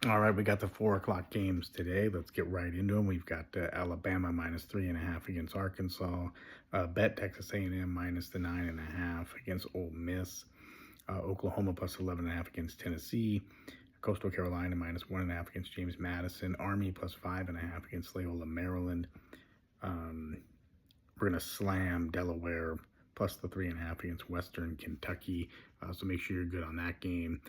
All right, we got the 4 o'clock games today. Let's get right into them. We've got Alabama minus 3.5 against Arkansas. Bet Texas A&M minus the 9.5 against Ole Miss. Oklahoma plus 11.5 against Tennessee. Coastal Carolina minus 1.5 against James Madison. Army plus 5.5 against Loyola, Maryland. We're going to slam Delaware plus the 3.5 against Western Kentucky. So make sure you're good on that game.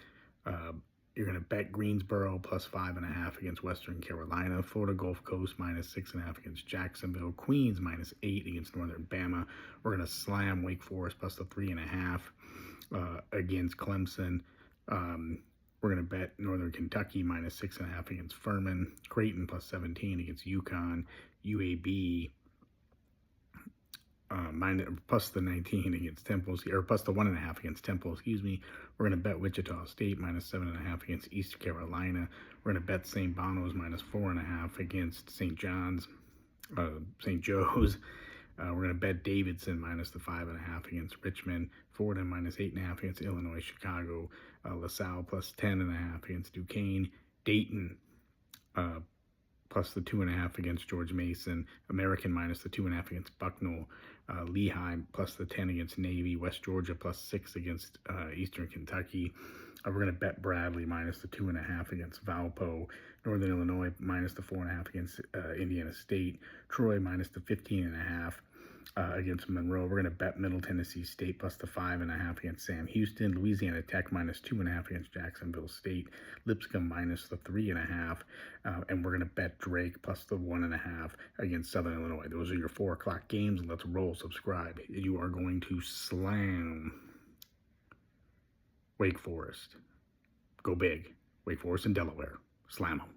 You're going to bet Greensboro plus 5.5 against Western Carolina. Florida Gulf Coast minus 6.5 against Jacksonville. Queens minus 8 against Northern Bama. We're going to slam Wake Forest plus the 3.5 against Clemson. We're going to bet Northern Kentucky minus 6.5 against Furman. Creighton plus 17 against UConn. UAB plus the 19 against Temple, or plus the 1.5 against Temple, excuse me. We're going to bet Wichita State minus 7.5 against East Carolina. We're going to bet St. Bono's minus 4.5 against St. John's, St. Joe's. We're going to bet Davidson minus the 5.5 against Richmond. Fordham minus 8.5 against Illinois. Chicago. LaSalle plus 10.5 against Duquesne. Dayton plus the 2.5 against George Mason. American minus the 2.5 against Bucknell. Lehigh plus the 10 against Navy. West Georgia plus 6 against Eastern Kentucky. We're going to bet Bradley minus the 2.5 against Valpo. Northern Illinois minus the 4.5 against Indiana State. Troy minus the 15.5 against Monroe. We're going to bet Middle Tennessee State plus the 5.5 against Sam Houston. Louisiana Tech minus 2.5 against Jacksonville State. Lipscomb minus the 3.5. And we're going to bet Drake plus the 1.5 against Southern Illinois. Those are your 4 o'clock games. Let's roll. Subscribe. You are going to slam Wake Forest. Go big. Wake Forest and Delaware. Slam them.